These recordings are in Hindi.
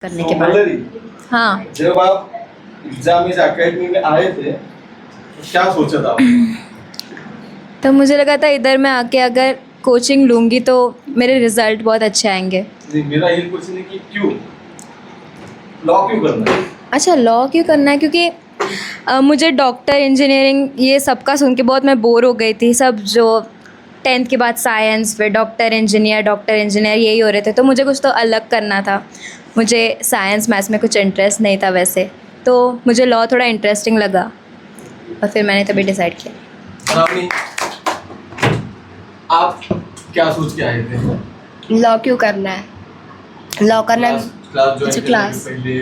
करने के बाद। हाँ, जब आप एग्जाम इस एकेडमी में आए थे तो क्या सोचा था आपने? तो मुझे लगा था इधर मैं आके अगर कोचिंग लूँगी तो मेरे रिज़ल्ट बहुत अच्छे आएंगे। नहीं, मेरा ये क्वेश्चन है कि क्यों लॉ क्यों करना है? अच्छा, लॉ क्यों करना है? क्योंकि मुझे डॉक्टर इंजीनियरिंग ये सबका सुन के बहुत मैं बोर हो गई थी। सब जो 10th के बाद साइंस, फिर डॉक्टर इंजीनियर यही हो रहे थे, तो मुझे कुछ तो अलग करना था। मुझे साइंस मैथ्स में कुछ इंटरेस्ट नहीं था वैसे, तो मुझे लॉ थोड़ा इंटरेस्टिंग लगा और फिर मैंने तभी डिसाइड किया। रानी, आप क्या सोच के आए थे? लॉ क्यों करना है? लॉ करना है क्लास ज्वाइन अच्छा, करने क्लास। से पहले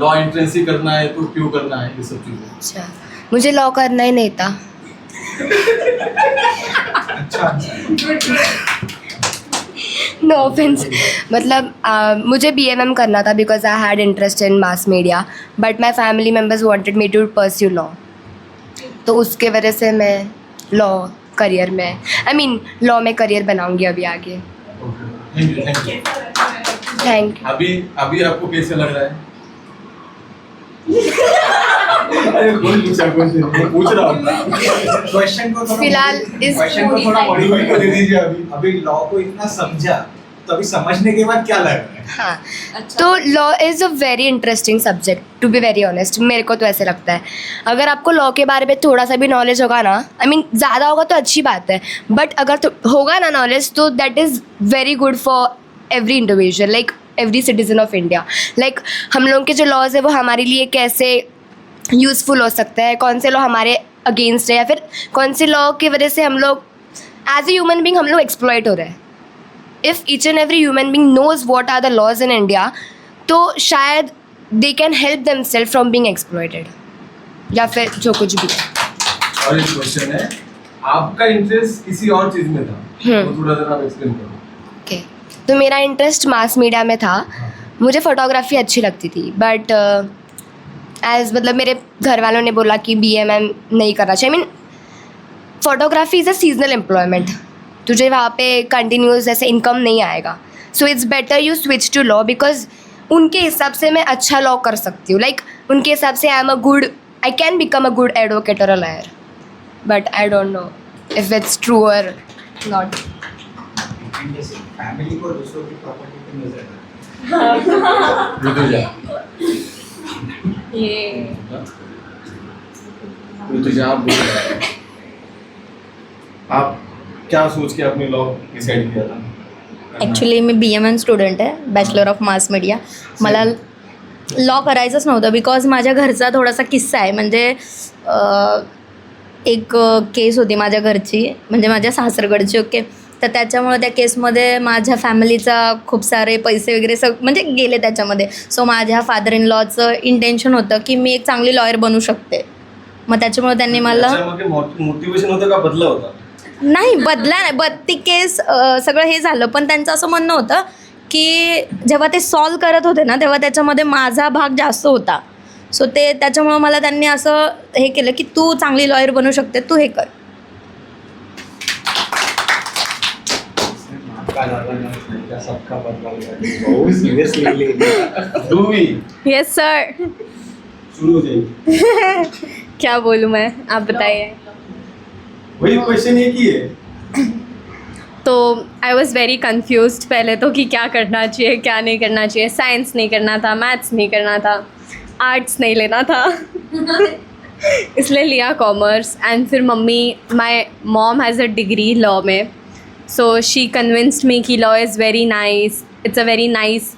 लॉ एंट्रेंस ही करना है तो क्यों करना है ये सब चीजें? अच्छा, मुझे लॉ करना ही नहीं था। नो ऑफेंस, मतलब मुझे BMM करना था because I had interest in mass media, but my family members wanted me to pursue law, तो उसके वजह से मैं लॉ करियर में लॉ में करियर बनाऊंगी अभी आगे। Thank you. थैंक अभी आपको कैसे लग रहा है? अरे कोई पूछा क्वेश्चन पूछ रहा हूँ। क्वेश्चन को थोड़ा फिलहाल इस क्वेश्चन को पूरी थोड़ा लाइन- मॉडिफाई कर दीजिए अभी। अभी लॉ को इतना समझा तो अभी समझने के बाद क्या लग रहा है? हाँ, तो law is a very interesting subject, to be very honest. मेरे को तो ऐसे लगता है, अगर आपको लॉ के बारे में थोड़ा सा भी नॉलेज होगा ना, ज़्यादा होगा तो अच्छी बात है, बट अगर होगा ना नॉलेज, तो that is very good for every individual, like every citizen of India. Like हम लोगों के जो लॉज है वो हमारे लिए कैसे यूज़फुल हो सकते हैं, कौन से लॉ हमारे अगेंस्ट है, या फिर कौन से लॉ की वजह से हम लोग एज ए ह्यूमन बींग हम लोग एक्सप्लॉइट हो रहे हैं। If each and every human being knows what are the laws in India, तो शायद they can help themselves from being exploited, या फिर जो कुछ भी। और एक क्वेश्चन है, आपका इंटरेस्ट किसी और चीज में था तो थोड़ा सा आप एक्सप्लेन करो। ओके, तो मेरा इंटरेस्ट मास मीडिया में था। मुझे फ़ोटोग्राफी अच्छी लगती थी, बट मेरे घर वालों ने बोला कि BMM नहीं करना चाहिए। Photography is a seasonal employment, तुझे वहाँ पे कंटिन्यूस ऐसे इनकम नहीं आएगा, so it's better you switch to law, because उनके हिसाब से मैं अच्छा लॉ कर सकती हूँ। लाइक उनके हिसाब से I can become a good advocate और a lawyer, but I don't know if it's true और नॉट। फैमिली को दूसरों की प्रॉपर्टी पे नजर आप बोल रहे हैं। आप क्या सोच के आपने लॉ डिसाइड किया था? ॲक्च्युली मी BMM स्टुडंट आहे, बॅचलर ऑफ मास मीडिया. मला लॉ करायचंच नव्हतं बिकॉज माझ्या घरचा थोडासा किस्सा आहे. म्हणजे एक केस होती माझ्या घरची, म्हणजे माझ्या सासरकडची. ओके, तर त्याच्यामुळे त्या केसमध्ये माझ्या फॅमिलीचा खूप सारे पैसे वगैरे म्हणजे गेले त्याच्यामध्ये. सो माझ्या फादर इन लॉचं इंटेन्शन होतं की मी एक चांगली लॉयर बनू शकते. मग त्याच्यामुळे त्यांनी मला मोटिवेशन होतं का बदला होता? नाही बदला नाही, ती केस सगळं हे झालं, पण त्यांचं असं म्हणणं होतं की जेव्हा ते सॉल्व करत होते ना, तेव्हा त्याच्यामध्ये माझा भाग जास्त होता. सो त्याच्यामुळं मला त्यांनी असं हे केलं की तू चांगली लॉयर बनू शकते, तू हे कर. सबका बदला बहुत सीरियसली ले यस सर. शुरू हो जाएगी। क्या बोलूँ मैं, आप बताइए. वही क्वेश्चन एक ही है। तो आई वॉज़ वेरी कन्फ्यूज पहले तो कि क्या करना चाहिए क्या नहीं करना चाहिए. साइंस नहीं करना था, मैथ्स नहीं करना था, आर्ट्स नहीं लेना था इसलिए लिया कॉमर्स. एंड फिर my mom has a degree law में, सो शी कन्विंस्ड मी कि law is very nice, it's a very nice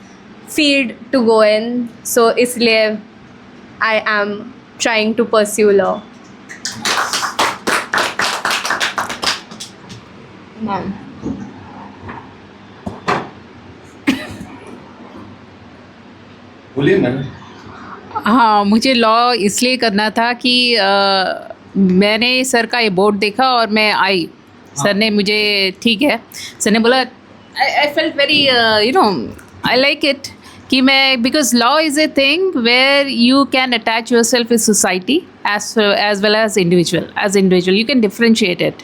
field to go in. So इसलिए I am trying to pursue law. Ma'am बोलिए मैम। हाँ, मुझे लॉ इसलिए करना था कि मैंने सर का ये बोर्ड देखा और मैं आई. सर ने मुझे ठीक है, सर ने बोला I felt very I like it कि मैं because law is a thing where you can attach your self with society as well as individual you can differentiate it.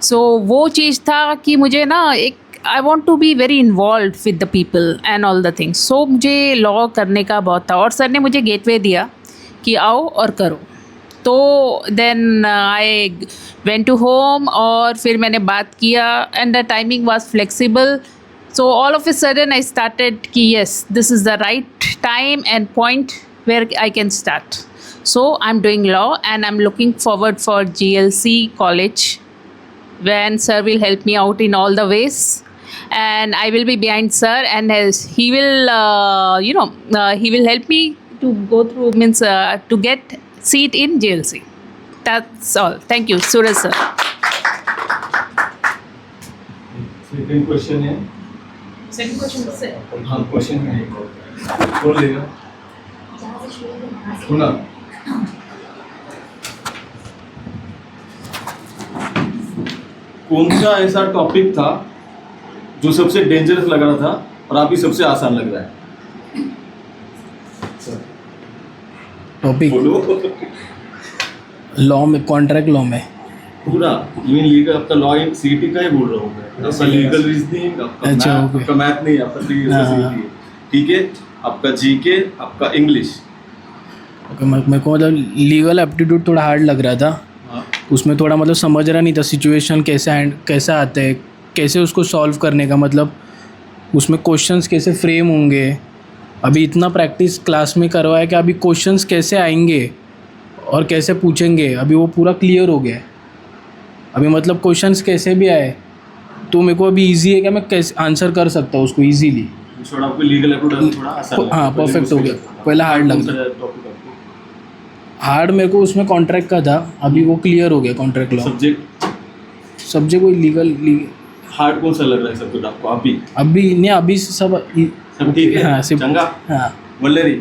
So वो चीज़ था कि मुझे ना एक I want to be very involve with the people and all the things. So मुझे लॉ करने का बहुत था और सर ने मुझे गेटवे दिया कि आओ और करो. तो then I went to home और फिर मैंने बात किया and the timing was flexible. So all of a sudden I started कि yes this is the right time and point where I can start. So I'm doing law and I'm looking forward for GLC college when sir will help me out in all the ways, and I will be behind sir, and he will he will help me to go through to get seat in GLC. That's all. Thank you, Suraj sir. Second question है. Second question is sir. हाँ क्वेश्चन है. बोल लेगा. सुना. कौन सा ऐसा टॉपिक था जो सबसे डेंजरस लग रहा था और अभी सबसे आसान लग रहा है? टॉपिक बोलो. लॉ में, कॉन्ट्रैक्ट लॉ में. पूरा इवन लीगल आपका लॉ इन सीटी का ही बोल रहा हूँ मैं. आपका लीगल रीजनिंग, अच्छा, ओके. आपका मैथ नहीं, आपका हाँ. ठीक है. आपका जीके, आपका इंग्लिश. ओके, मेरे को मतलब लीगल एप्टीट्यूड थोड़ा हार्ड लग रहा था. हाँ. उसमें थोड़ा मतलब समझ रहा नहीं था सिचुएशन कैसा आता है, कैसे उसको सॉल्व करने का, मतलब उसमें क्वेश्चंस कैसे फ्रेम होंगे. अभी इतना प्रैक्टिस क्लास में करवाया कि अभी क्वेश्चंस कैसे आएंगे और कैसे पूछेंगे अभी वो पूरा क्लियर हो गया. अभी मतलब क्वेश्चंस कैसे भी आए तो मेरे को अभी इजी है कि मैं कैसे आंसर कर सकता हूँ उसको ईजीली. थोड़ा आपको लीगल एप्टीट्यूड थोड़ा आसान लगा. हाँ, परफेक्ट हो गया. पहला हार्ड लग रहा था. टॉपिक आपको हार्ड मेरे को उसमें कॉन्ट्रैक्ट का था, अभी वो क्लियर हो गया. कॉन्ट्रैक्ट लॉ सब्जेक्ट कोई लीगल हार्ड कौन सा लग रहा है सबको आपको अभी नहीं, अभी सब ठीक है. हाँ, सिर्फ चंगा. हाँ. वल्लरी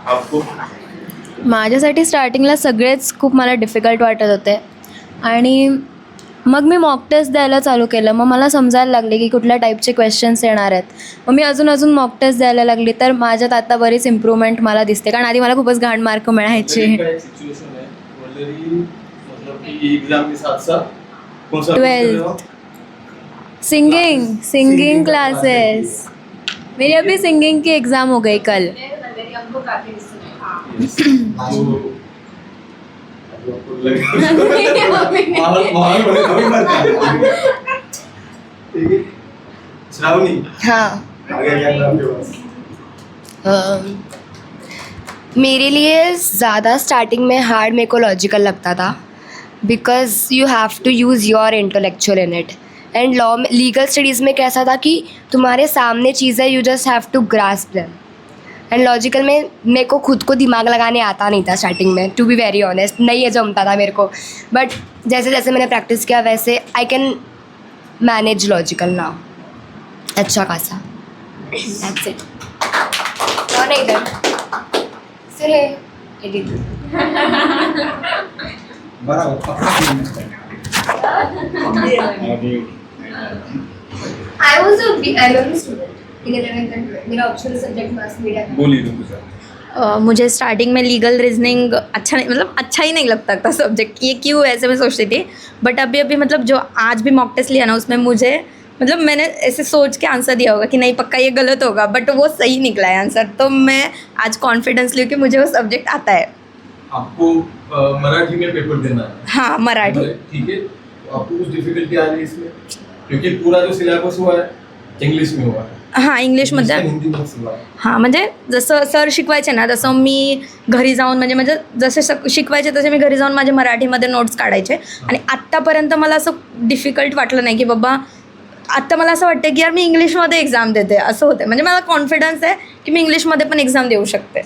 आपको. माझ्यासाठी स्टार्टिंगला सगळेच खूप मला डिफिकल्ट वाटत होते आणि मग मी मॉक टेस्ट द्यायला चालू केलं. मग मला समजायला लागले की कुठल्या टाईपचे क्वेश्चन्स येणार आहेत. मग मी अजून मॉक टेस्ट द्यायला लागली तर माझ्यात आता बरीच इम्प्रूव्हमेंट मला दिसते, कारण आधी मला खूपच घाण मार्क मिळायचे. सिचुएशन है वल्लरी मतलब कि एग्जाम के साथ साथ कौन सा 12th सिंगिंग क्लासेस. मेरी अभी सिंगिंग की एग्ज़ाम हो गई कल. श्रावणी. हाँ. आगे क्या नाम के पास? मेरे लिए ज़्यादा स्टार्टिंग में हार्ड मेरे को लॉजिकल लगता था, because you have to use your intellectual in it. And law में, लीगल स्टडीज़ में कैसा था कि तुम्हारे सामने चीज़ है, you just have to grasp them. And logical में मेरे को खुद को दिमाग लगाने आता नहीं था स्टार्टिंग में, टू बी वेरी ऑनेस्ट. नहीं जमता था मेरे को, बट जैसे जैसे मैंने प्रैक्टिस किया वैसे I can manage logical now अच्छा खासा. That's it. और इधर सिर है edit. I was a LLM student in 11th and 12th. मेरा ऑप्शनल सब्जेक्ट मास मीडिया था. बोलिए तुम कुछ. मुझे स्टार्टिंग में लीगल रीजनिंग अच्छा नहीं, मतलब अच्छा ही नहीं लगता था सब्जेक्ट. ये क्यों ऐसे मैं सोचती थी. बट अभी मतलब जो आज भी मॉक टेस्ट लिया ना, उसमें मुझे मतलब मैंने ऐसे सोच के आंसर दिया होगा कि नहीं पक्का ये गलत होगा, बट वो सही निकला है आंसर. तो मैं आज कॉन्फिडेंस लूँ कि मुझे वो सब्जेक्ट आता है. आपको मराठी में पेपर देना है. हाँ, मराठी. ठीक है. तो आपको कुछ डिफिकल्टी आ रही है इसमें, क्योंकि पूरा जो सिलेबस हुआ है इंग्लिश में हुआ है. हां, इंग्लिशमध्ये. हिंदी में हुआ है. हां, म्हणजे जसं सर शिकवायचे ना तसं मी घरी जाऊन म्हणजे जसे शिकवायचे तसे मी घरी जाऊन माझे मराठीमध्ये नोट्स काढायचे. आणि आत्तापर्यंत मला असं डिफिकल्ट वाटलं नाही की बाबा, आत्ता मला असं वाटतं की यार मी इंग्लिशमध्ये एक्झाम देते असं होतं. म्हणजे मला कॉन्फिडन्स आहे की मी इंग्लिशमध्ये पण एक्झाम देऊ शकते.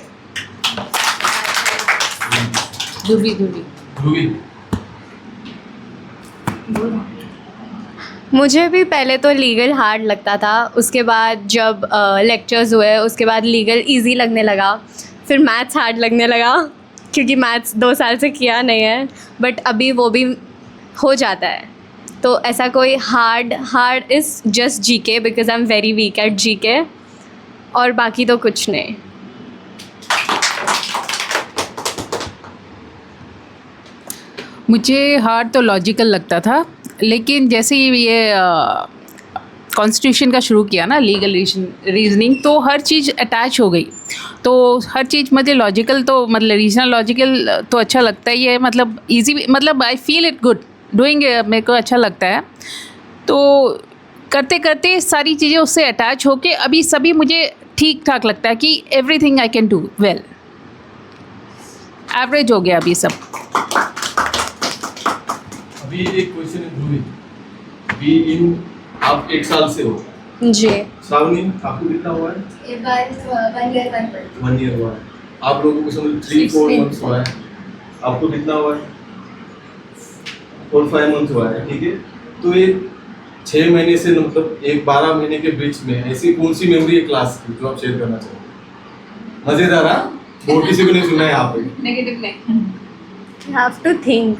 ध्रुवी. मुझे भी पहले तो लीगल हार्ड लगता था, उसके बाद जब लेक्चर्स हुए उसके बाद लीगल इजी लगने लगा. फिर मैथ्स हार्ड लगने लगा क्योंकि मैथ्स 2 साल से किया नहीं है, बट अभी वो भी हो जाता है. तो ऐसा कोई hard is just GK because I am very weak at GK, और बाकी तो कुछ नहीं. मुझे हार्ड तो लॉजिकल लगता था, लेकिन जैसे ही ये कॉन्स्टिट्यूशन का शुरू किया ना, लीगल रीजनिंग, तो हर चीज़ अटैच हो गई। तो हर चीज़ मुझे लॉजिकल, तो मतलब रीजनल लॉजिकल तो अच्छा लगता ही है, मतलब इजी, मतलब I feel it good doing, मेरे को अच्छा लगता है। तो करते करते सारी चीज़ें उससे अटैच होके अभी सभी मुझे ठीक ठाक लगता है कि everything I can do well, average हो गया अभी सब। अभी एक क्वेश्चन है ध्रुवी, अभी इन आप 1 साल से हो, जी श्रावणी आपको कितना हुआ है? 1 ईयर हुआ है। आप लोगों को समझ 3-4 मंथ्स हुआ है, आपको कितना हुआ है? 4-5 मंथ्स हुआ है, ठीक है। तो ये 6 महीने से मतलब एक 12 महीने के बीच में ऐसी कौन सी मेमोरी है क्लास की जो आप शेयर करना चाहोगे? मजेदार, हाँ? और किसी को नहीं सुना है यहाँ पे? नेगेटिव नहीं। You have to think.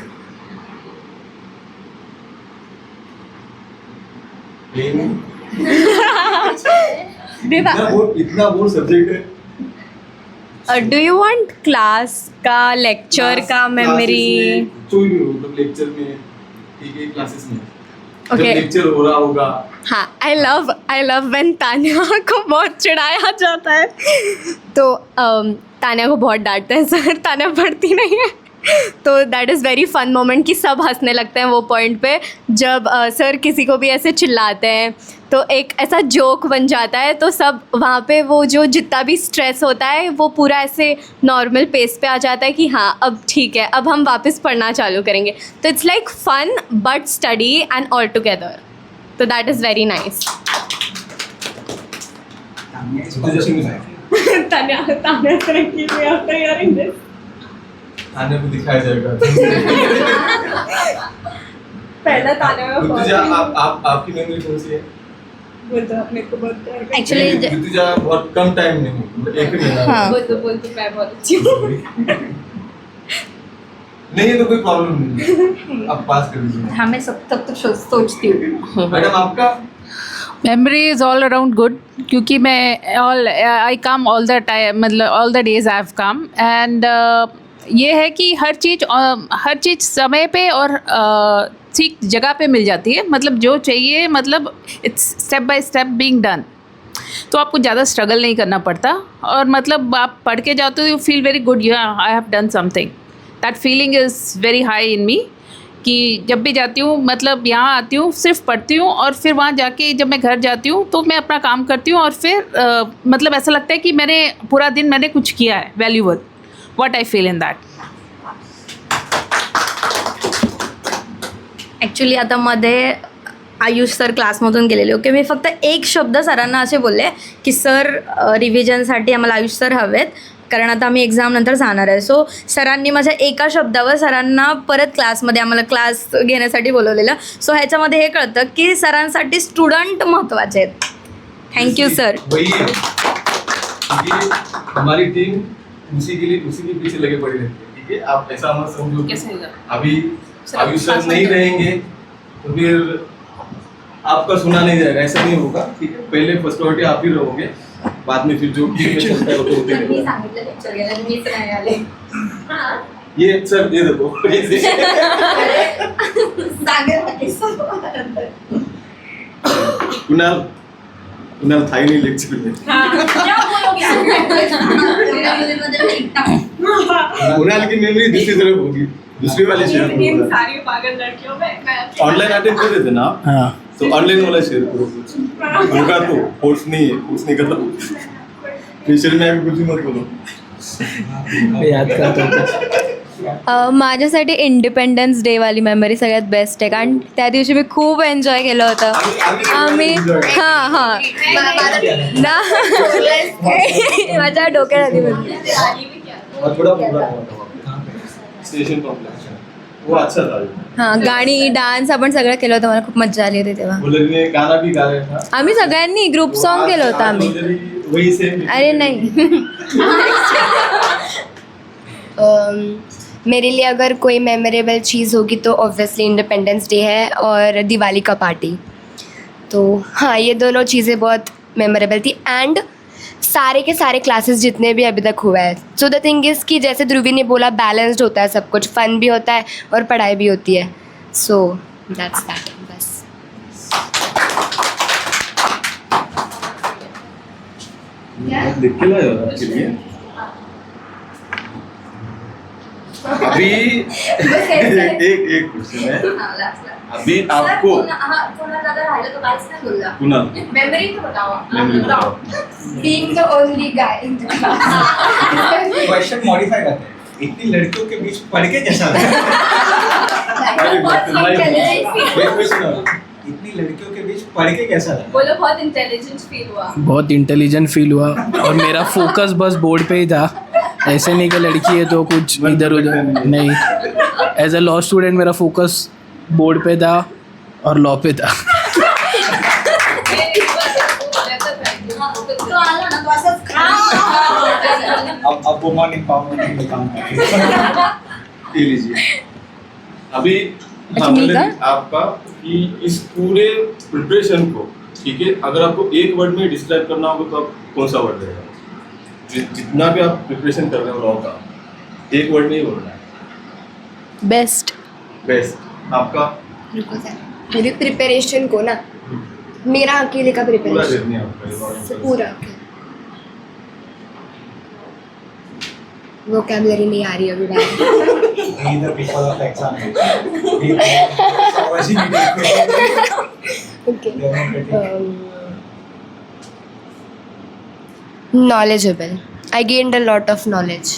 इतना बोर सब्जेक्ट है। Do you want class का lecture का memory? कोई भी हो, मतलब लेक्चर में, ठीक है, क्लासेस में जब Okay. लेक्चर हो रहा होगा, हाँ, I love when तान्या को बहुत चिढ़ाया जाता है। तो तान्या को बहुत डांटते हैं सर, तान्या पढ़ती नहीं है। तो that is very fun moment कि सब हंसने लगते हैं वो पॉइंट पे, जब सर किसी को भी ऐसे चिल्लाते हैं तो एक ऐसा जोक बन जाता है, तो सब वहाँ पे वो जो जितना भी स्ट्रेस होता है वो पूरा ऐसे नॉर्मल पेस पे आ जाता है कि हाँ अब ठीक है, अब हम वापस पढ़ना चालू करेंगे। तो it's like fun but study and all together, तो that is very nice. Tanya तरक्की में आफ्टर हियरिंग दिस। आने को दिखाया जाएगा। पहला तान्या में ऋतुजा, आपकी मेमोरी कौन सी है? बोल दो, मेरे को बहुत प्यार करती Actually, नहीं, ऋतुजा बहुत कम टाइम में, मतलब 1 महीना। हाँ। बोल दो मैं बहुत अच्छी हूँ। नहीं है तो कोई प्रॉब्लम नहीं, आप पास कर दीजिए। हाँ, मैं सब तब तो सोचती हूँ। मैडम आपका? Memory is all around good, क्योंकि मैं आई कम ऑल द टाइम, मतलब all the days I have come, and ये है कि हर चीज़ समय पे और ठीक जगह पे मिल जाती है, मतलब जो चाहिए, मतलब it's step by step being done. तो आपको ज़्यादा स्ट्रगल नहीं करना पड़ता, और मतलब आप पढ़ के जाते हो, you feel very good, I have done something. That feeling is very high in me, कि जब भी जाती हूँ, मतलब यहाँ आती हूँ, सिर्फ पढ़ती हूँ, और फिर वहाँ जाके जब मैं घर जाती हूँ तो मैं अपना काम करती हूँ, और फिर मतलब ऐसा लगता है कि मैंने पूरा दिन मैंने कुछ किया है valuable, what I feel in that. Actually आता मध्ये आयुष सर क्लासमधून गेलेले. ओके, मी फक्त एक शब्द सरांना असे बोलले की सर रिव्हिजनसाठी आम्हाला आयुष सर हवेत, कारण आता आम्ही एक्झामनंतर जाणार आहे. सो सरांनी माझ्या एका शब्दावर सरांना परत क्लासमध्ये आम्हाला क्लास घेण्यासाठी बोलवलेलं. सो ह्याच्यामध्ये हे कळतं की सरांसाठी स्टुडंट महत्त्वाचे आहेत. Thank you sir. वही है, ये हमारी टीम उसी के पीछे लगे पड़े रहते हैं. ठीक है, आप ऐसा मत समझो कि अभी आयुष सर नहीं रहेंगे तो फिर आपका सुना नहीं जाएगा, ऐसा नहीं होगा. ठीक है, पहले फर्स्ट प्रायोरिटी आप ही रहोगे, बाद में फिर जो टीम में चलता है वो तो होते रहेगा. सांगितलं लेक्चर घ्यायला, मीच नाही आले. ये सर दे दो. कुणाल था ही नहीं लेक्चर में. कुणाल की मेमोरी दूसरी तरफ होगी, दूसरी वाली शेयर करो. सारी पागल लड़कियों में ऑनलाइन अटेंड कर देते ना आप, हाँ, तो ऑनलाइन वाला शेयर करो कुछ. होगा तो फोर्स नहीं करता. फ्यूचर में आगे कुछ मत बोलो. याद करतो. माझ्यासाठी इंडिपेंडन्स डेवाली मेमरी सगळ्यात बेस्ट आहे, कारण त्या दिवशी मी खूप एन्जॉय केलं होतं. आम्ही हां हां ना माझ्या डोक्यात आली होती. और थोड़ा प्रोग्राम हुआ था स्टेशन कॉम्प्लेक्स, वो अच्छा था. हां, गाणी डान्स आपण सगळं केलं होतं. मला खूप मजा आली होती तेव्हा. वो लड़की गाना भी गा रहा था. आम्ही सगळ्यांनी ग्रुप सॉन्ग केलं होतं आम्ही. वही सेम. अरे नाही. मेरे लिए अगर कोई मेमोरेबल चीज़ होगी तो ऑब्वियसली इंडिपेंडेंस डे है और दिवाली का पार्टी. तो हाँ, ये दोनों चीज़ें बहुत मेमोरेबल थी. एंड सारे के सारे क्लासेस जितने भी अभी तक हुआ है, सो द थिंग इज़ कि जैसे ध्रुवी ने बोला, बैलेंस्ड होता है सब कुछ, फ़न भी होता है और पढ़ाई भी होती है. So that's that. बस मैथ लिख के लाए हो आपके लिए। अभी एक क्वेश्चन है, अभी आपको कुणाल मेमोरी तो बताओ memory बताओ। Being the only guy in the question modify करते हैं, इतनी लड़कियों के बीच पढ़ के कैसा लगा? इतनी लड़कियों के बीच पढ़ के कैसा लगा? बोलो बहुत इंटेलिजेंट फील हुआ। बहुत इंटेलिजेंट फील हुआ और मेरा फोकस बस बोर्ड पे ही था। ऐसे नहीं कि लड़की है तो कुछ इधर उधर नहीं। एज अ लॉ स्टूडेंट मेरा फोकस बोर्ड पे था और लॉ पे था। अब वो मॉर्निंग पावर में काम कर रही है। ये लीजिए। अभी अच्छा, मतलब मीका? आपका कि इस पूरे प्रिपरेशन को, ठीक है, अगर आपको एक वर्ड में डिस्क्राइब करना होगा तो आप कौन सा वर्ड रहेगा? जितना भी आप प्रिपरेशन कर रहे हो लॉ का, एक वर्ड में ही बोलना है। बेस्ट। बेस्ट। आपका रुको सर, मेरी प्रिपरेशन को ना, मेरा अकेले का पूरा प्रिपरेशन जर्नी आपका पूरा वोकैबुलरी नहीं आ रही अभी बाहर। Neither because of exam. समझ ही नहीं ओके रही। knowledgeable. I gained a lot of knowledge.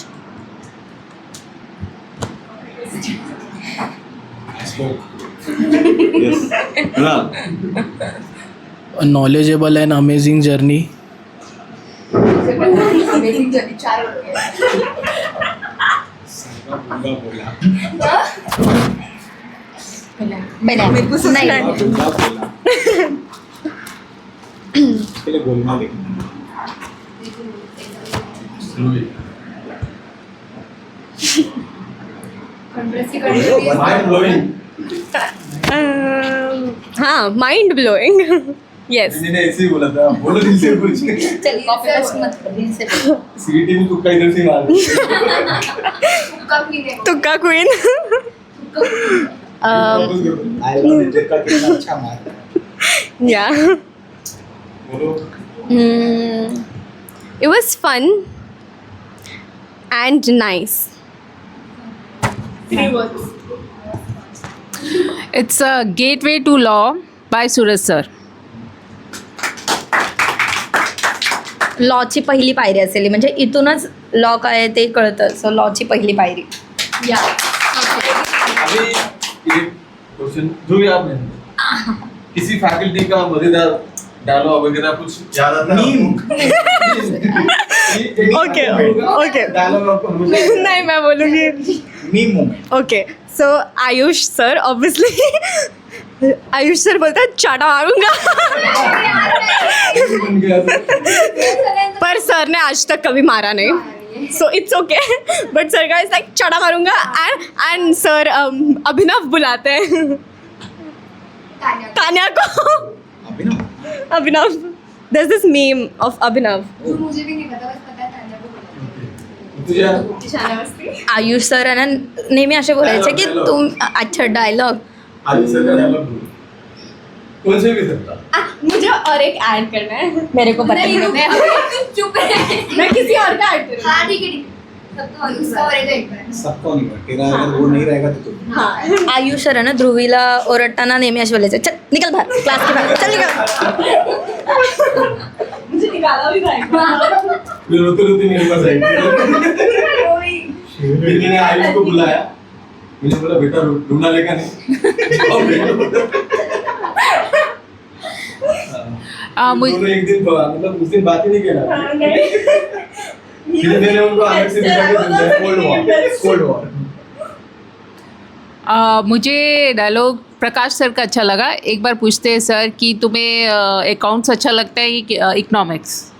Yes ना। Knowledgeable and amazing journey. बोला नहीं पहले बोलना लेकिन माइंड ब्लोइंग। हाँ, माइंड ब्लोइंग। यस। मैंने ऐसे ही बोला था, बोलो दिल से कुछ। सीटी में तुक्का इधर से मार। तुक्का क्वीन। आई लव इट का कितना अच्छा मार। या बोलो। It was fun and nice. It's a gateway to law by Suraj sir. लॉची पहिली पायरी असेल, म्हणजे इथूनच लॉ काय आहे ते कळतं. सो लॉची पहिली पायरी. अभी एक क्वेश्चन जो भी आपने किसी फैकल्टी का मजेदार डायलॉग वगैरह कुछ याद आता है? Okay, okay. डायलॉग आपको नहीं, मैं बोलूँगी. Meme moment. Okay, so Ayush sir obviously. Ayush sir बोलता है चाटा मारूंगा. पर सर ने आज तक कभी मारा नहीं. So it's okay. But sir guys like चाटा मारूंगा and sir अभिनव बुलाते हैं. तान्या को. अभिनव. There's this meme of अभिनव. मुझे भी नहीं पता, बस पता है तान्या को तुझे आयुष सर आहे ना नेहमी असे बोलायचे की Dialogue. तुम अच्छा डायलॉग आज सर का डायलॉग बोलो, कौन से भी सकता। मुझे और एक ऐड करना है. मेरे को पता नहीं, है. चुप रहे। मैं किसी और का ऐड करूँगी. हाँ ठीक है ठीक है, सबको उसका और एक बार। सबको नहीं पता, तेरा अगर वो नहीं रहेगा तो तुम। हाँ. आयुष सर आहे ना ध्रुवीला ओरडताना नेहमी असे बोलायचे, चल निकल बाहेर, क्लास के बाहेर, चल निकल. मुझे निकाला भी जाएगा. फिर रोते रोते मेरे पास आई। फिर मैंने आयुष को बुलाया, मैंने बोला बेटा ढूंढना लेगा नहीं। दोनों एक दिन मतलब उस दिन बात ही नहीं किया। फिर मैंने उनको अलग से दिखा के समझाया कोल्ड वॉर। मुझे डायलॉग प्रकाश सर का अच्छा लगा. एक बार पूछते हैं सर कि तुम्हें अकाउंट्स अच्छा लगता है कि economics.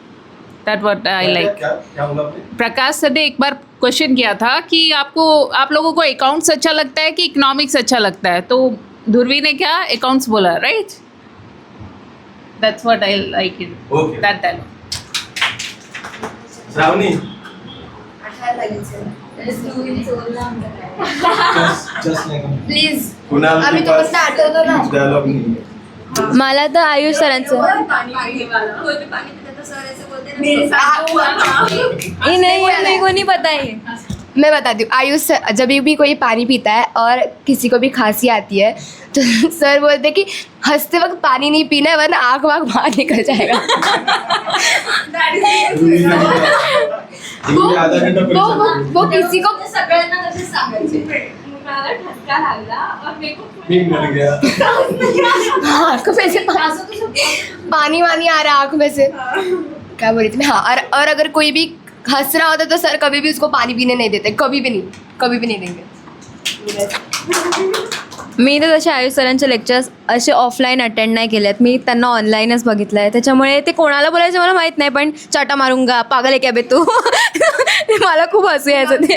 That what I like. क्या बोला आपने? प्रकाश सर ने एक बार क्वेश्चन किया था कि आप लोगों को अकाउंट्स अच्छा लगता है कि इकोनॉमिक्स अच्छा लगता है, तो ध्रुवी ने क्या अकाउंट्स बोला, right? That's what I like it. Okay. That dialogue. Shravani just like please Kunal अभी के तो पास बस आठवतो ना. कुछ डायलॉग नहीं है। मला तर आयुष सरांचं पाणी पिणे वाला. कोई भी पाणी पिता तो सर ऐसे बोलते ये नहीं, ये मेरे को नहीं पता है। मैं बताती हूँ, आयुष सर जब भी कोई पानी पीता है और किसी को भी खांसी आती है तो सर बोलते हैं कि हंसते वक्त पानी नहीं पीना है वरना आँख वाँख बाहर निकल जाएगा। आधा घंटा वो किसी को नींद लग गया। आँख में से पानी वानी आ रहा है आँख में से। क्या बोल रही थी मैं? हाँ, और अगर कोई भी हंस रहा होता तो सर कभी भी उसको पानी पीने नहीं देते, कभी भी नहीं देंगे। मी तर तसे आयुष सरांचे लेक्चर्स असे ऑफलाईन अटेंड नाही केलेत, मी त्यांना ऑनलाईनच बघितलं आहे. त्याच्यामुळे ते कोणाला बोलायचं मला माहीत नाही, पण चाटा मारूंगा, पागल आहे क्या बे तू. मला खूप हसू यायचं ते.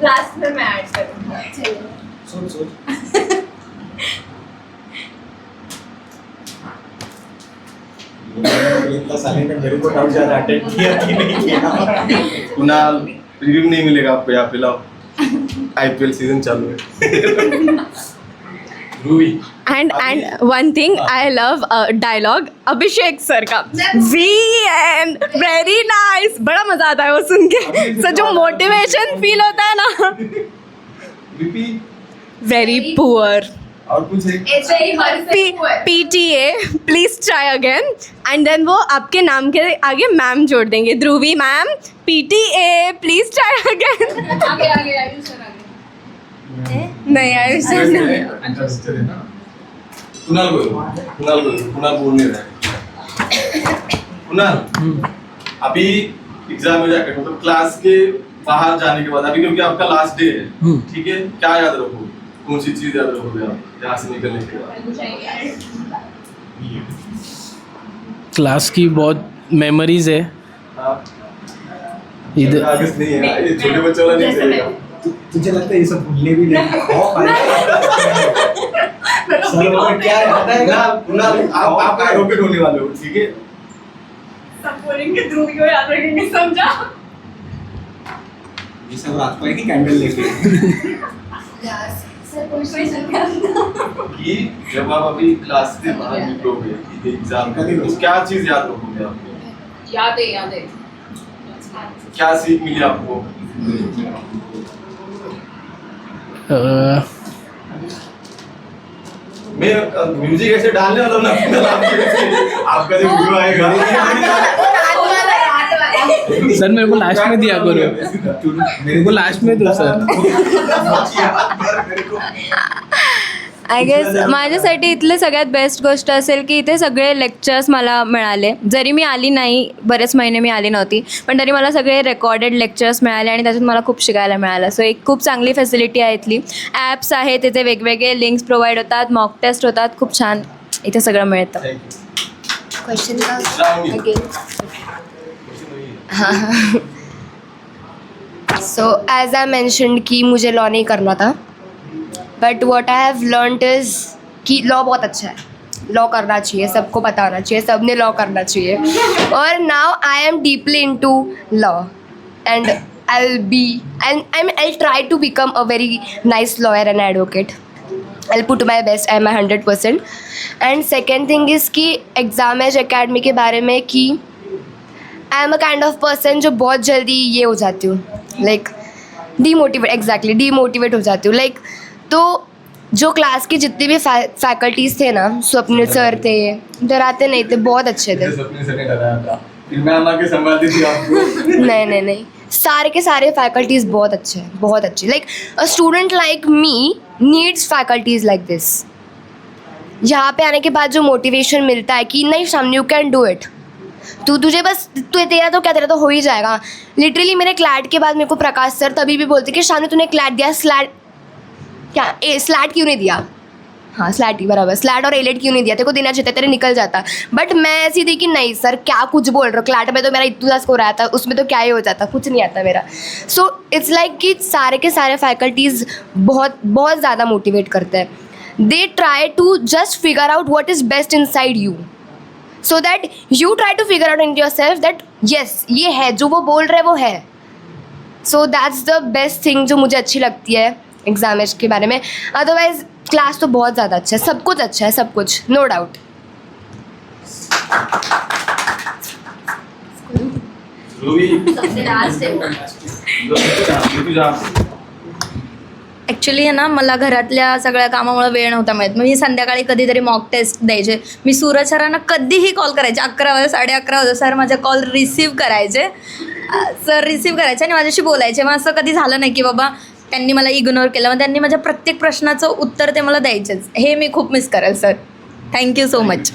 लास्ट में मैं ऐड करूँगा. सोच इतना साले ने मेरे को डाउट ज्यादा अटेंड किया कि नहीं किया। कुणाल रिव्यू नहीं मिलेगा आपको यहाँ पे, लाओ आईपीएल सीजन चालू है. Ruhi and one thing I love dialogue Abhishek sir का, वी एंड वेरी नाइस, बड़ा मजा आता है वो सुन के. सर जो मोटिवेशन फील होता है ना, विपी वेरी पुअर. और कुछ है? PTA please try again, and then वो आपके नाम के आगे मैम जोड़ देंगे, Dhruvi ma'am, PTA please try again. नहीं आयुष इंटरेस्टेड है ना. कुणाल बोल नहीं रहा है. कुणाल अभी एग्जाम में जाकर मतलब क्लास के बाहर जाने के बाद, अभी क्योंकि आपका लास्ट डे है, ठीक है, क्या याद रखोगे? कौन सी चीज याद रखोगे आप यहाँ से निकलने के बाद? क्लास की बहुत मेमोरीज है हाँ, इधर. आगे से नहीं है, ये छोटे बच्चों वाला नहीं चलेगा. तुझे लगता है ये सब भूलने भी नहीं खौफ आएगा? सर बोले क्या याद आएगा? कुणाल आप एडवोकेट होने वाले हो, ठीक है. सब बोलेंगे ध्रुवी को याद रखेंगे, समझा? ये सब रात को आएगी कैंडल लेके। कि जब आप अभी क्लास से बाहर निकलोगे, ठीक है, एग्जाम का दिन, तो क्या चीज याद रखोगे आपको? याद है. क्या सीख मिली आपको? मैं म्यूजिक ऐसे डालने वाला हूँ ना, आपका जो वीडियो आएगा सर मेरे को लास्ट में दिया करो, मेरे को लास्ट में दो सर. आय गेस माझ्यासाठी इथले सगळ्यात बेस्ट गोष्ट असेल की इथे सगळे लेक्चर्स मला मिळाले. जरी मी आली नाही, बरेच महिने मी आली नव्हती, पण तरी मला सगळे रेकॉर्डेड लेक्चर्स मिळाले आणि त्याच्यात मला खूप शिकायला मिळालं. सो एक खूप चांगली फॅसिलिटी आहे इथली. ॲप्स आहेत तिथे, वेगवेगळे लिंक्स प्रोव्हाइड होतात, मॉक टेस्ट होतात, खूप छान इथे सगळं मिळतं. Question so as I mentioned कि मुझे लॉ नहीं करना था, but what I have learned is कि लॉ बहुत अच्छा है, लॉ करना चाहिए, सबको पता होना चाहिए, सबने लॉ करना चाहिए. और now I am deeply into law and I'll try to become a very nice lawyer and advocate. I'll put my best, I'm 100%. And second thing is कि एग्ज़ाम एज अकेडमी के बारे में कि I am a kind of person जो बहुत जल्दी ये हो जाती हूँ, लाइक डीमोटिवेट हो जाती हूँ. लाइक तो जो क्लास की जितनी भी फैकल्टीज़ थे ना, स्वप्निल सर थे, डराते नहीं थे, बहुत अच्छे थे. सपने से नहीं डराया था, फिर मैं आके संभालती थी आपको. नहीं, सारे के सारे फैकल्टीज़ बहुत अच्छे हैं, बहुत अच्छे. Like a student like me needs faculties like this. यहाँ पे आने के बाद जो मोटिवेशन मिलता है कि नहीं शामनी, यू कैन डू इट, तुझे बस तेरा तो क्या, तेरा तो हो ही जाएगा. लिटरली मेरे क्लैट के बाद मेरे को प्रकाश सर तभी भी बोलते कि शामनी तूने क्लैट दिया, स्लैट क्यों नहीं दिया? हाँ स्लैट ही बराबर, स्लैट और एलेट क्यों नहीं दिया, तेरे को देना चाहिए, तेरे निकल जाता. बट मैं ऐसी थी कि नहीं सर क्या कुछ बोल रहे हो, क्लैट में तो मेरा इतना स्कोर आया था, उसमें तो क्या ही हो जाता, कुछ नहीं आता मेरा. सो इट्स लाइक कि सारे के सारे फैकल्टीज़ बहुत बहुत ज़्यादा मोटिवेट करते हैं. They try to just figure out what is best inside you, so that you try to figure out in yourself that yes ये है, जो वो बोल रहे वो है. So that's the best thing जो मुझे अच्छी लगती है एग्ज़ाम के बारे में. अदरवाइज़ क्लास तो बहुत ज़्यादा अच्छा है, सब कुछ अच्छा है, सब कुछ, नो डाउट. ध्रुवी तुझ्या ॲक्च्युली आहे ना मला घरातल्या सगळ्या कामामुळे वेळ नव्हता मिळत. मी संध्याकाळी कधीतरी मॉक टेस्ट द्यायचे. मी सूरज सरांना कधीही कॉल करायचे 11 वाजता 11:30 वाजता सर माझे कॉल रिसीव्ह करायचे. सर रिसीव्ह करायचे आणि माझ्याशी बोलायचे. मग असं कधी झालं नाही की बाबा त्यांनी मला इग्नोर केलं. मग त्यांनी माझ्या प्रत्येक प्रश्नाचं उत्तर ते मला द्यायचेच. हे मी खूप मिस करेल सर. Thank you so much.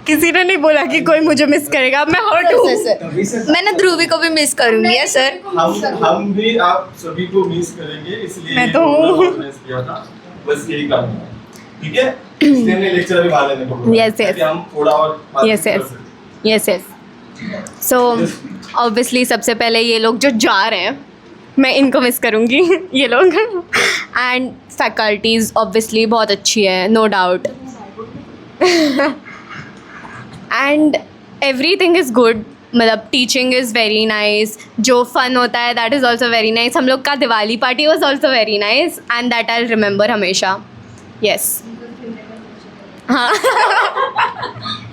किसी ने नहीं बोला कि कोई मुझे मिस करेगा. अब मैं हर्ट हूँ. तभी से मैं ध्रुवी को भी मिस करूँगी है सर. हम भी आप सभी को मिस करेंगे इसलिए मैं तो हूँ. organize किया था. बस यही काम है. ठीक है इसलिए हमने लेक्चर अभी बाहर लेने को बोला. Yes, yes. ताकि हम थोड़ा और बात Yes, कर yes. सकें. Yes yes. सो ऑब्वियसली सबसे पहले ये लोग जो जा रहे हैं मैं इनको मिस करूँगी. ये लोग एंड फैकल्टीज़ ऑब्वियसली बहुत अच्छी है, no doubt. And everything is good. मतलब टीचिंग इज़ वेरी नाइस. जो फन होता है that is also very nice. हम लोग का Diwali party was also very nice and that I remember हमेशा. यस. हाँ.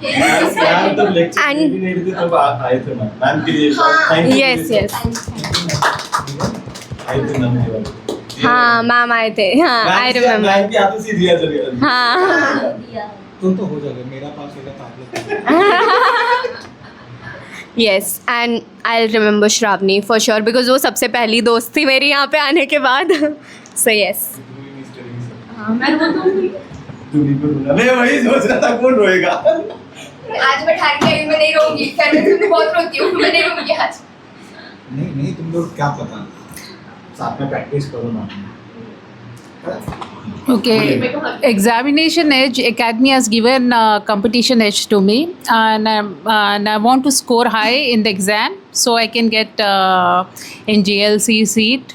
मैम तब लेक्चर And- भी नहीं थे तब आए थे मैम के लिए थैंक यू. Yes yes. आए थे मैम के लिए. हाँ मैम आए थे. हाँ आई रिमेंबर. मैम के हाथों से दिया चल गया. हाँ. तुम तो हो जाओगे मेरा पास होगा ताकत. Yes, and I'll remember Shravani for sure because वो सबसे पहली दोस्त थी मेरी यहाँ पे आने के बाद. So yes. मैं वही सोच रहा था कौन रोएगा. आज मैं ठान के में नहीं रहूंगी. मैं बहुत रोती हूँ. मैं नहीं रहूंगी आज. नहीं तुम लोग क्या पता साथ में प्रैक्टिस करो ना. Okay, examination edge academy has given competition edge to me, and I want to score high in the exam so I can get in GLC seat.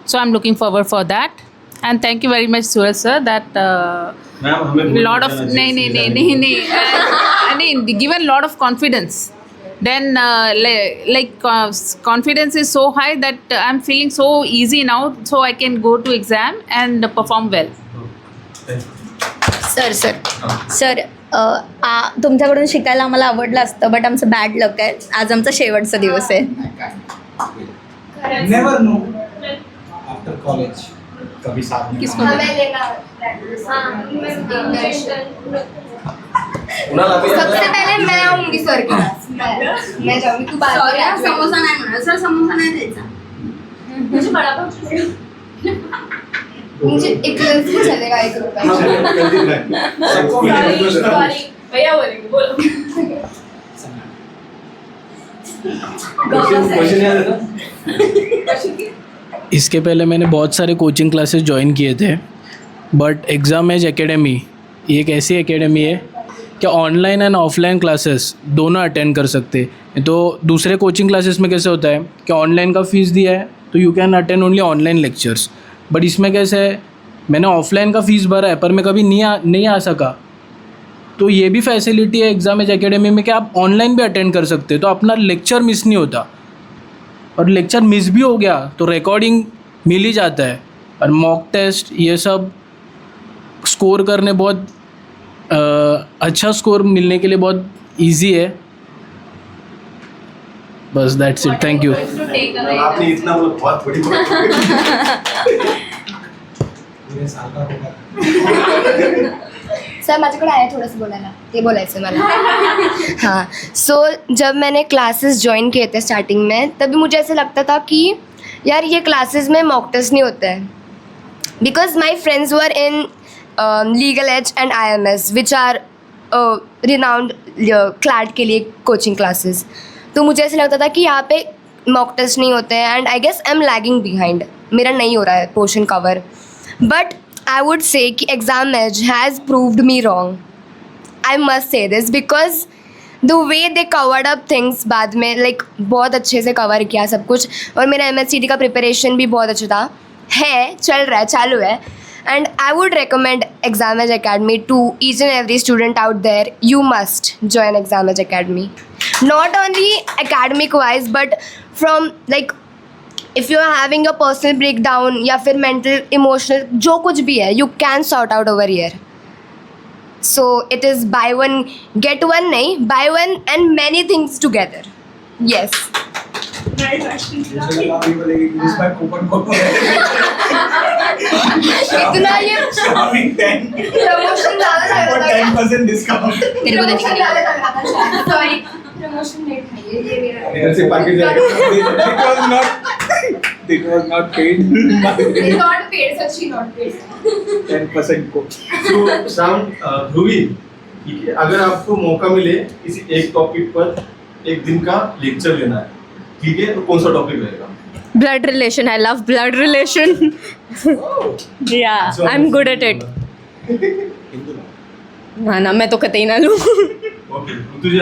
So I'm looking forward for that. And thank you very much, Suraj sir. That ma'am हमें lot of नहीं given lot of confidence. Then confidence is so high that I'm feeling so easy now, so I can go to exam and perform well. Sir तुमच्याकडून शिकायला आम्हाला आवडलं असतं बट आमचं बॅड लक आहे. आज आमचा शेवटचा दिवस आहे. नेवर नो आफ्टर कॉलेज कभी साथ में हमें लेना. कुणाला अभी सबसे पहले मैं आऊंगी सर के पास. मैं जाऊंगी. तू बात कर. समोसा नाही म्हणा सर. समोसा नाही द्यायचा. मुझे एक से चलेगा 1 रुपया. सबको भैया बोलेंगे बोलो. क्वेश्चन याद है ना. इसके पहले मैंने बहुत सारे कोचिंग क्लासेस ज्वाइन किए थे बट एग्ज़ाम एज एकेडमी ये एक ऐसी एकेडमी है कि ऑनलाइन एंड ऑफलाइन क्लासेस दोनों अटेंड कर सकते हैं. तो दूसरे कोचिंग क्लासेस में कैसे होता है कि ऑनलाइन का फ़ीस दिया है तो you can attend only online lectures. But इसमें कैसे है मैंने ऑफलाइन का फ़ीस भरा है पर मैं कभी नहीं आ सका. तो ये भी फैसिलिटी है एग्ज़ाम एज एकेडमी में कि आप ऑनलाइन भी अटेंड कर सकते हो. तो अपना लेक्चर मिस नहीं होता और लेक्चर मिस भी हो गया तो रिकॉर्डिंग मिल ही जाता है. और मॉक टेस्ट ये सब स्कोर करने बहुत अच्छा स्कोर मिलने के लिए बहुत इजी है. बस दैट्स इट. Thank you. आपने इतना मतलब बहुत बड़ी पूरे साल का होगा. सर माझ्याकडे आहे थोडंसं बोलायला. ते बोलायचं मला. हाँ. सो जब मैंने क्लासेस ज्वाइन किए थे स्टार्टिंग में तभी मुझे ऐसे लगता था कि यार ये क्लासेस में मॉक टेस्ट नहीं होते हैं. Because my friends were in Legal Edge and IMS which are renowned CLAT के लिए कोचिंग क्लासेस. तो मुझे ऐसे लगता था कि यहाँ पे मॉक टेस्ट नहीं होते हैं and I guess I am lagging behind. मेरा नहीं हो रहा है portion cover. But I would say कि exam edge has proved me wrong. I must say this because the way they covered up things बाद में like बहुत अच्छे से कवर किया सब कुछ. और मेरा MSCD का प्रिपरेशन भी बहुत अच्छा था. चल रहा है चालू है. And I would recommend Exam Edge Academy to each and every student out there. You must join Exam Edge Academy. Not only academic wise but from like if you are having a personal breakdown या फिर mental emotional जो कुछ भी है you can sort out over here. So it is buy one get one नहीं, buy one and many things together. Yes. मुझे लगा अभी बोलेगी कि इसमें कूपन कोड इतना ये शॉपिंग 10 प्रमोशन ज़्यादा लग रहा है। 10% डिस्काउंट तेरे को देखने का सॉरी प्रमोशन नहीं खाइए ये मेरा इधर से पाके जाएगा। it was not paid not paid सच्ची नॉट पेड 10% को तो शाम ध्रुवी, ठीक है, अगर आपको मौका मिले किसी एक टॉपिक पर एक दिन का लेक्चर लेना है, ठीक है, तो कौन सा टॉपिक रहेगा? Blood relation. I love blood relation. Yeah, I'm good at it. हाँ ना, मैं तो कतई ना लूँ. ओके, तुझे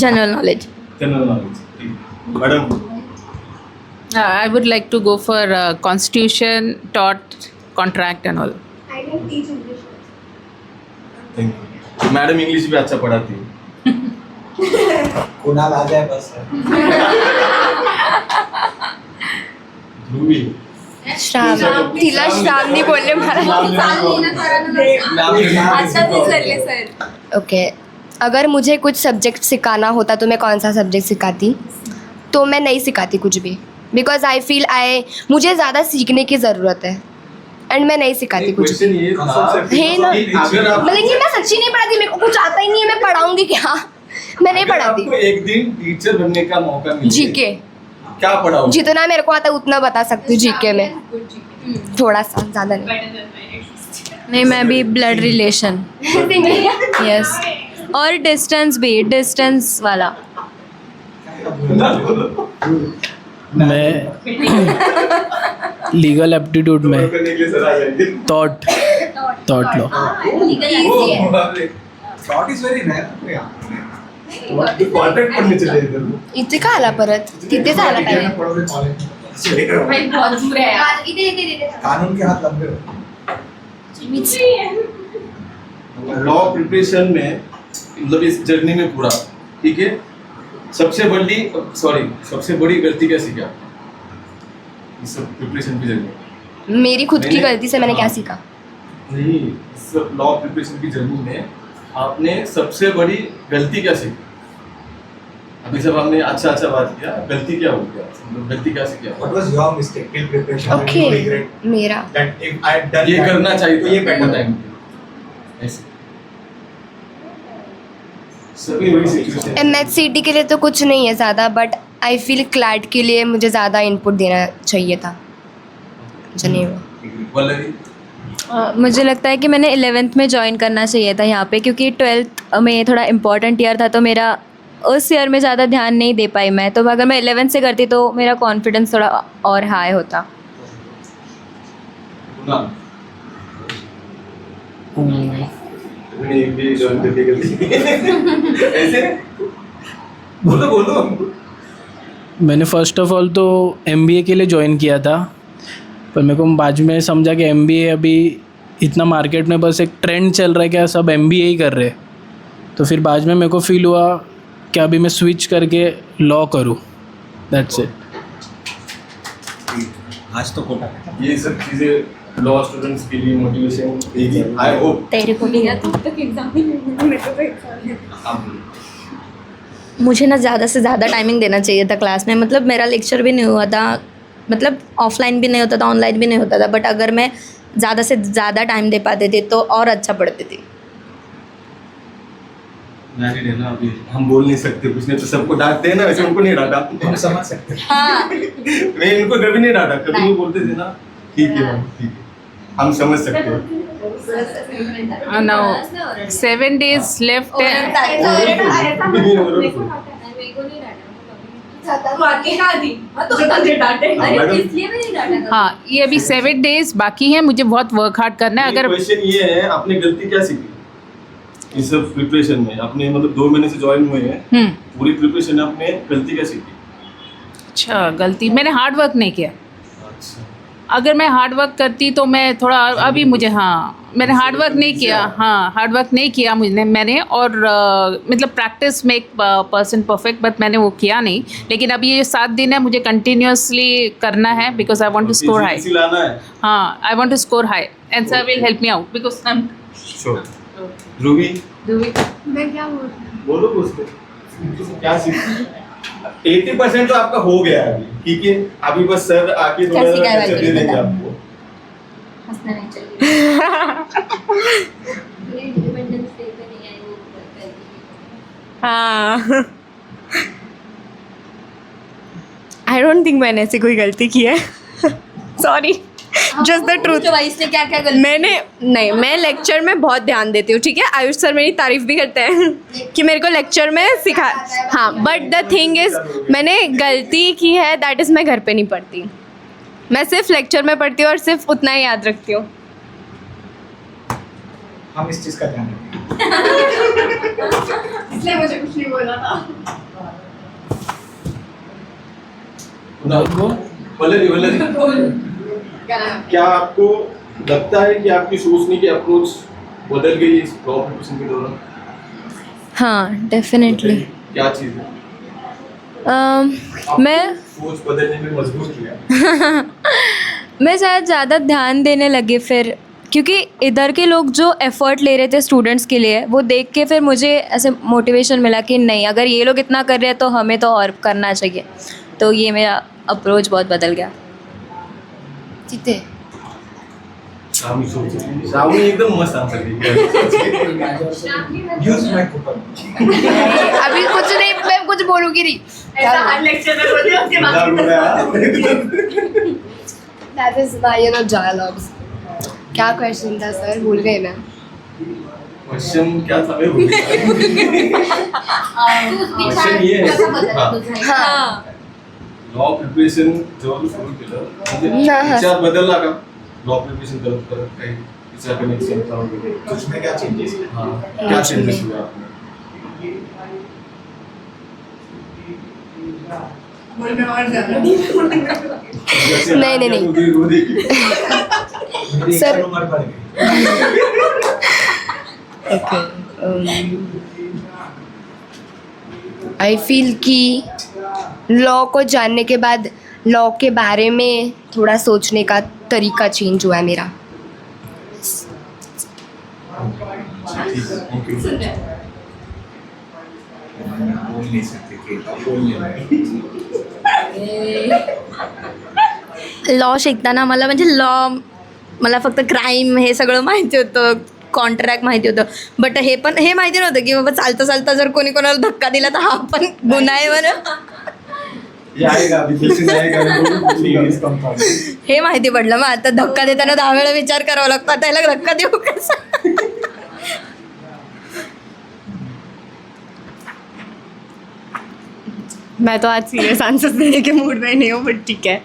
General knowledge. जनरल नॉलेज, ठीक है। Madam, I would like to go for constitution, tort, contract and all. I can teach English thank you. Madam English भी अच्छा पढ़ाती है। कुणाल आ जाए बस ध्रुवी, श्रावण तिला श्रावणी बोलले मला ओके अगर मुझे कुछ सब्जेक्ट सिखाना होता तो मैं कौन सा सब्जेक्ट सिखाती तो मैं नहीं सिखाती कुछ भी बिकॉज आई फील मुझे ज़्यादा सीखने की ज़रूरत है एंड मैं नहीं सिखाती कुछ क्वेश्चन ये था है ना कि अगर आप मतलब कि मैं सच्ची नहीं पढ़ाती मेरे को कुछ आता ही नहीं है मैं पढ़ाऊंगी क्या मैं नहीं अगर पढ़ाती आपको एक दिन टीचर बनने का मौका मिले, जीके क्या पढ़ाओ? जितना मेरे को आता है उतना बता सकती हूँ जीके में थोड़ा सा ज़्यादा नहीं नहीं, मैं भी ब्लड रिलेशन, यस, और डिस्टेंस भी, डिस्टेंस वाला। मैं लीगल एप्टीट्यूड में करने के लिए सर आ जाएंगे। थॉट law. Short is very rare contract पढ़ने चले इधर। इथे का आला परत तिथेच आला पाहिजे पढ़ोगे कॉलेज बहुत दूर आहे इथे कानून के हाथ लंबे हो लॉ प्रिपरेशन में मतलब इस जर्नी में पूरा, ठीक है, सबसे बड़ी गलती क्या सीखा इस प्रिपरेशन की जर्नी? मेरी खुद की गलती से मैंने क्या सीखा नहीं, इस लॉ प्रिपरेशन की जर्नी में आपने सबसे बड़ी गलती क्या सीखी? अभी सब हमने अच्छा बात किया, गलती क्या हो गया, मतलब गलती क्या सीखा? What was your mistake in preparation okay मेरा that if I had done ये करना चाहिए, तो ये बेटर टाइम ऐसे सभी वही सिचुएशन। MHCT के लिए तो कुछ नहीं है ज़्यादा बट आई फील क्लैट के लिए मुझे ज़्यादा इनपुट देना चाहिए था जो नहीं हुआ वल्लरी, मुझे लगता है कि मैंने 11th में ज्वाइन करना चाहिए था यहाँ पे, क्योंकि 12th में थोड़ा इम्पोर्टेंट ईयर था तो मेरा उस ईयर में ज़्यादा ध्यान नहीं दे पाई मैं, तो अगर मैं 11th से करती तो मेरा कॉन्फिडेंस थोड़ा और हाई होता। मैंने भी जॉइन करके गलती ऐसे बोलो। मैंने फर्स्ट ऑफ ऑल तो MBA के लिए ज्वाइन किया था, पर मेरे को बाद में समझा कि MBA अभी इतना मार्केट में बस एक ट्रेंड चल रहा है क्या सब MBA ही कर रहे हैं, तो फिर बाद में मेरे को फील हुआ कि अभी मैं स्विच करके लॉ करूँ, दैट्स इट। आज तो कोटा ये सब चीजें लॉ स्टूडेंट्स के लिए मोटिवेशन देगी, आई होप। तेरे को भी मुझे ना ज़्यादा से ज़्यादा टाइमिंग देना चाहिए था क्लास में, मतलब मेरा लेक्चर भी नहीं हुआ था, मतलब ऑफलाइन भी नहीं होता था, ऑनलाइन भी नहीं होता था, बट अगर मैं ज़्यादा से ज़्यादा टाइम दे पाती थी तो और अच्छा पढ़ती थी। मैरिड है ना अभी, हम बोल नहीं सकते कुछ, नहीं तो सबको डांटते हैं ना, वैसे उनको नहीं डांटा। हम समझ सकते हैं हाँ, मैं इनको कभी नहीं डांटा, कभी वो बोलते थे ना ठीक है मैम, ठीक है, हम समझ सकते हैं। Now 7 days left. हाँ, ये अभी 7 days बाकी हैं, मुझे बहुत वर्क हार्ड करना है। अगर क्वेश्चन ये है, आपने गलती क्या सीखी इस सब प्रिपरेशन में? आपने मतलब 2 महीने से ज्वाइन हुए हैं, पूरी प्रिपरेशन में आपने गलती क्या सीखी? अच्छा, गलती मैंने हार्ड वर्क नहीं किया। अच्छा, अगर मैं हार्ड वर्क करती तो मैं थोड़ा अभी मुझे मैंने हार्ड वर्क नहीं किया, हार्ड वर्क नहीं किया मैंने और मतलब practice make person perfect, but मैंने वो किया नहीं। लेकिन अभी ये 7 दिन है, मुझे कंटिन्यूसली करना है because I want to score high. लाना है। हाँ, I want to score high and sir will help me out because I am sure. Dhruvi मैं क्या बोल बोलो उसको क्या सीख 80% तो आपका हो गया है अभी, ठीक है? अभी बस सर आके थोड़ा क्या सिखाया लेक्चर दे देंगे आपको। हंसना नहीं चाहिए। हाँ आई डोंट थिंक मैंने ऐसी कोई गलती की है सॉरी जस्ट द ट्रूथ। जो भाई इसने क्या क्या गलती मैंने नहीं, मैं लेक्चर में बहुत ध्यान देती हूँ, ठीक है? आयुष सर मेरी तारीफ भी करते हैं कि मेरे को लेक्चर में सिखा। हाँ, बट द थिंग इज़ मैंने गलती की है, दैट इज़ मैं घर पे नहीं पढ़ती, मैं सिर्फ लेक्चर में पढ़ती हूँ और सिर्फ उतना ही याद रखती हूँ। हम इस चीज़ का ध्यान रखें। इसलिए मुझे कुछ नहीं बोलना था। बोले क्या आपको लगता है कि आपकी सोचने की अप्रोच बदल गई इस लॉ प्रिपरेशन के दौरान? हाँ डेफिनेटली। क्या चीज़ है मैं सोच बदलने में मजबूर किया? मैं शायद ज़्यादा ध्यान देने लगे फिर, क्योंकि इधर के लोग जो एफ़र्ट ले रहे थे स्टूडेंट्स के लिए, वो देख के फिर मुझे ऐसे मोटिवेशन मिला कि नहीं, अगर ये लोग इतना कर रहे हैं तो हमें तो और करना चाहिए। तो ये मेरा अप्रोच बहुत बदल गया। जीते श्रावणी एकदम मस्त answer the. Use my coupon. अभी कुछ नहीं, मैं कुछ बोलूंगी नहीं। That is my dialogues. क्या क्वेश्चन था सर, भूल गए मैं। क्वेश्चन क्या था मैं भूल गया। क्वेश्चन ये है हाँ लॉ प्रिपरेशन जेव्हा सुरू केलं म्हणजे हा, हा. विचार बदलला का लॉ प्रिपरेशन करत करत काही विचार करण्याची क्षमता वगैरे उसमें क्या चेंजेस है? हाँ क्या चेंजेस हुए आपने? जैसे नहीं, नहीं, नहीं. रो देखी मेरी सर- एक उम्र बढ़ गई। आई फील कि लॉ को जानने के बाद लॉ के बारे में थोड़ा सोचने का तरीका चेंज हुआ है मेरा। ठीक है थैंक यू बोल नहीं सकते कि बोल नहीं रहे। लॉ शिकताना मला म्हणजे लॉ मला फक्त क्राईम हे सगळं माहिती होतं, कॉन्ट्रॅक्ट माहिती होतं, बट हे पण हे माहिती नव्हतं की बाबा चालता चालता जर कोणी कोणाला धक्का दिला तर हा पण गुन्हा आहे बरं. ये आएगा अभी क्वेश्चन आएगा Please confirm. हे माहिती पडलं. मग आता धक्का देताना 10 वेळा विचार करावा लागतो, आता याला धक्का देऊ कसा. मैं तो आज सीरियस आंसर देने के मूड में नहीं हूँ, बट ठीक है।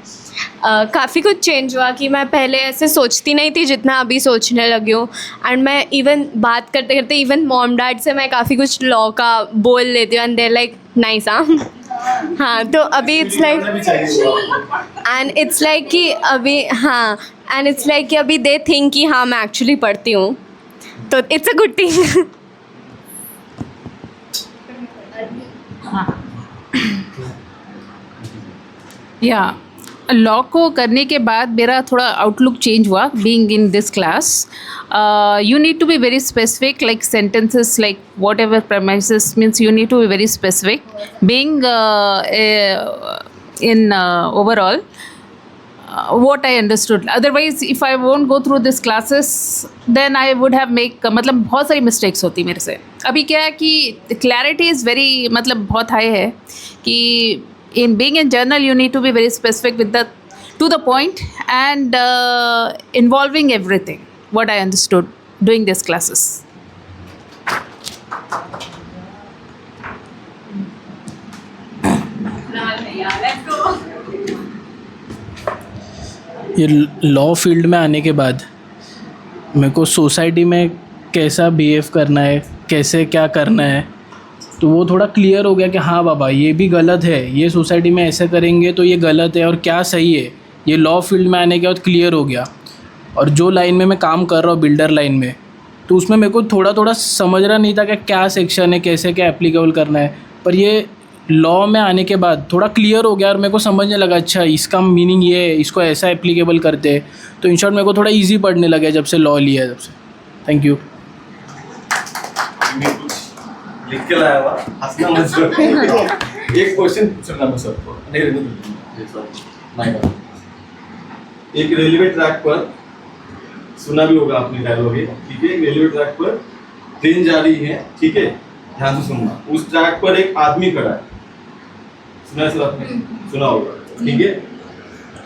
काफ़ी कुछ चेंज हुआ कि मैं पहले ऐसे सोचती नहीं थी जितना अभी सोचने लगी हूँ। एंड मैं इवन बात करते करते इवन मॉम डैड से मैं काफ़ी कुछ लॉ का बोल लेती हूँ एंड देयर लाइक नाइस हाँ तो अभी it's like and it's like कि अभी हाँ एंड इट्स लाइक कि अभी दे थिंक कि हाँ मैं एक्चुअली पढ़ती हूँ, तो इट्स अ गुड थिंग। या लॉ को करने के बाद मेरा थोड़ा आउटलुक चेंज हुआ being in this class. You need to be very specific, like sentences, like whatever premises means you need to be very specific. Being in overall what I understood. Otherwise, if I won't go through these classes, then I would have make मतलब बहुत सारी mistakes होती मेरे से. अभी क्या है कि clarity is very मतलब बहुत high है कि in being in journal you need to be very specific with the to the point and involving everything what I understood doing these classes. ये लॉ फील्ड में आने के बाद मेरे को सोसाइटी में कैसा बिहेव करना है, कैसे क्या करना है, तो वो थोड़ा क्लियर हो गया कि हाँ बाबा ये भी गलत है, ये सोसाइटी में ऐसे करेंगे तो ये गलत है और क्या सही है, ये लॉ फील्ड में आने के बाद क्लियर हो गया. और जो लाइन में मैं काम कर रहा हूँ बिल्डर लाइन में, तो उसमें मेरे को थोड़ा थोड़ा समझ रहा नहीं था कि क्या सेक्शन है, कैसे क्या एप्लीकेबल करना है, पर ये लॉ में आने के बाद थोड़ा क्लियर हो गया और मेरे को समझने लगा अच्छा इसका मीनिंग ये है, इसको ऐसा एप्लीकेबल करते हैं. तो इन शॉर्ट मेरे को थोड़ा ईजी पढ़ने लगा जब से लॉ लिया है तब से. Thank you. मैं कुछ लिख के लाया हुआ, हंसना मत करो। एक क्वेश्चन पूछना मैं सबको, नहीं रहने दो, एक रेलवे ट्रैक पर, सुना भी होगा आपने डायलॉग, ठीक है, रेलवे ट्रैक पर ट्रेन जा रही है, ठीक है, ध्यान से सुनना, उस ट्रैक पर एक आदमी खड़ा है, सुना है सर आपने, सुना होगा, ठीक है,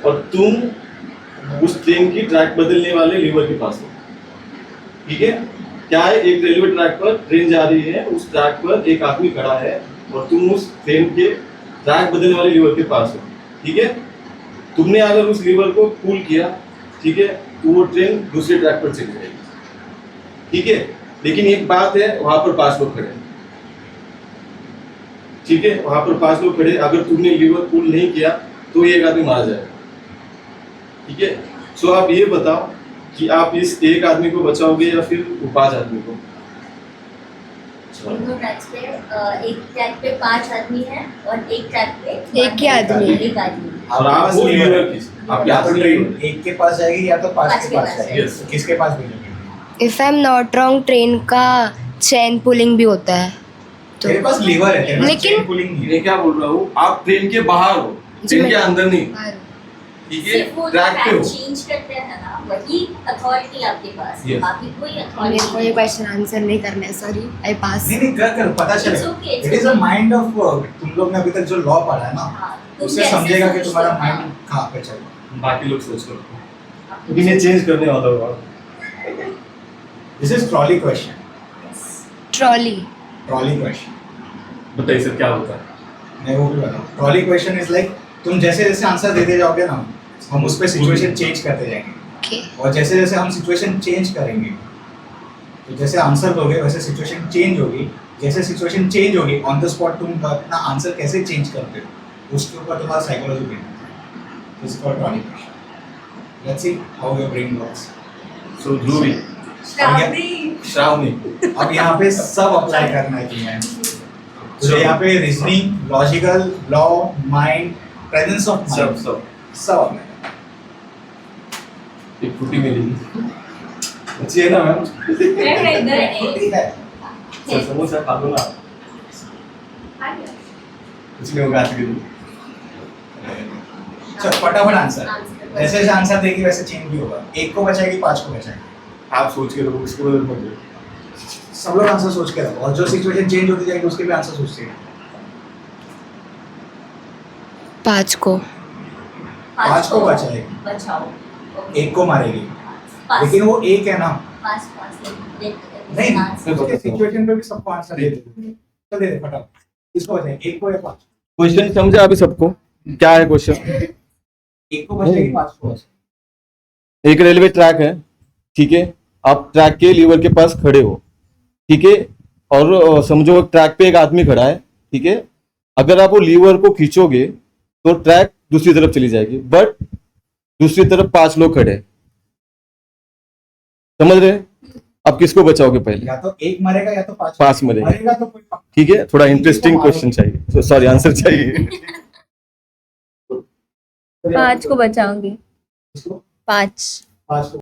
और तुम उस ट्रेन की ट्रैक बदलने वाले लीवर के पास हो, ठीक है, क्या है, एक रेलवे ट्रैक पर ट्रेन जा रही है, उस ट्रैक पर एक आदमी खड़ा है और तुम उस ट्रेन के ट्रैक बदलने वाले लीवर के पास हो, ठीक है, तुमने अगर उस लीवर को पुल किया, ठीक है, तो वो ट्रेन दूसरे ट्रैक पर चली जाएगी, ठीक है, लेकिन एक बात है, वहां पर 5 लोग खड़े हैं, ठीक है, वहां पर 5 लोग खड़े, अगर तुमने लीवर पुल नहीं किया तो एक आदमी मारा जाएगा, ठीक है, सो आप ये बताओ कि आप इस एक आदमी को बचाओगे या फिर वो 5 आदमी को? दोनों ट्रैक्स पे एक ट्रैक पे 5 आदमी हैं और एक ट्रैक पे एक ही आदमी। एक आदमी। और आप वो लीवर किस, आप या या तो ट्रेन एक के पास जाएगी या तो 5 के पास जाएगी, Yes. तो किसके पास भेजोगे? If I am not wrong, train का चेन पुलिंग भी होता है तेरे पास लीवर है, तेरे पास लेकिन- चेन पुलिंग नहीं है। मैं क्या बोल रहा हूँ, आप ट्रेन के बाहर हो, ट्रेन के अंदर नहीं, ठीक है, सिर्फ वो ट्रैक पे हो, चेंज करते हैं ना, वही अथॉरिटी आपके पास है, Yes. बाकी कोई मेरे को ये अथॉरिटी क्वेश्चन आंसर नहीं करना है, सॉरी, आई पास। नहीं नहीं कर पता It's चलेगा। okay, it's it is a okay. Mind of work. तुम लोग ने अभी तक जो लॉ पढ़ा है ना, हाँ, तुम उससे कैसे समझेगा कि सोचते तुम्हारा हो, माइंड हाँ। कहाँ पे चल रहा बाकी लोग सोच करो, लेकिन ये चेंज करने वाला होगा। है। This is trolley question, trolley trolley question. बताइए सर क्या होता है? मैं वो भी बताऊँ। ट्रॉली क्वेश्चन इज लाइक तुम जैसे जैसे आंसर देते जाओगे ना, हम उस पर सिचुएशन चेंज करते जाएंगे, ओके। और जैसे जैसे हम सिचुएशन चेंज करेंगे, तो जैसे आंसर दोगे वैसे सिचुएशन चेंज होगी, जैसे सिचुएशन चेंज होगी ऑन द स्पॉट तुम अपना आंसर कैसे चेंज करते हो, उसके ऊपर तुम्हारा साइकोलॉजी बेस्ड है। This is called trolley question. Let's see how your brain works. So Dhruvi, Shravani, अब यहाँ पे सब अप्लाई करना है तुम्हें। तो यहाँ पे reasoning, logical, law, mind, presence of सब माइंड, सब सब apply करना एक फुटी मिली अच्छी है ना मैम? है। ठीक है। सर समोसा खा लो ना, कुछ नहीं होगा आज के दिन। चल फटाफट आंसर। जैसे जैसे आंसर देगी वैसे चेंज भी होगा। 1 को बचाएगी, 5 को बचाएगी। आप सोच के रखो, उसको बदल मत दो। सब लोग आंसर सोच के रखो, और जो सिचुएशन चेंज होती जाएगी उसके भी आंसर सोचते हैं। 5 को 5 को बचाएगी, बचाओ 1 को मारेगी, 5 लेकिन वो 1 है ना। 5 नहीं, उसके सिचुएशन पे भी सबको आंसर दे दे। चल दे दे फटाफट। किसको बचाएगी, 1 को या 5? क्वेश्चन समझा अभी सबको? क्या है क्वेश्चन? 1 को बचाएगी, 5 को बचाएगी। एक रेलवे ट्रैक है, ठीक है, आप ट्रैक के लीवर के पास खड़े हो, ठीक है, और समझो ट्रैक पे एक आदमी खड़ा है, ठीक है, अगर आप वो लीवर को खींचोगे तो ट्रैक दूसरी तरफ चली जाएगी, बट दूसरी तरफ 5 लोग खड़े हैं, समझ रहे हैं? आप किसको बचाओगे पहले? या तो 1 मरेगा या तो 5 5 मरेगा, मरेगा तो कोई ठीक है, थोड़ा इंटरेस्टिंग क्वेश्चन चाहिए, सॉरी आंसर चाहिए। 5 को बचाऊंगी, किसको? 5। 5 को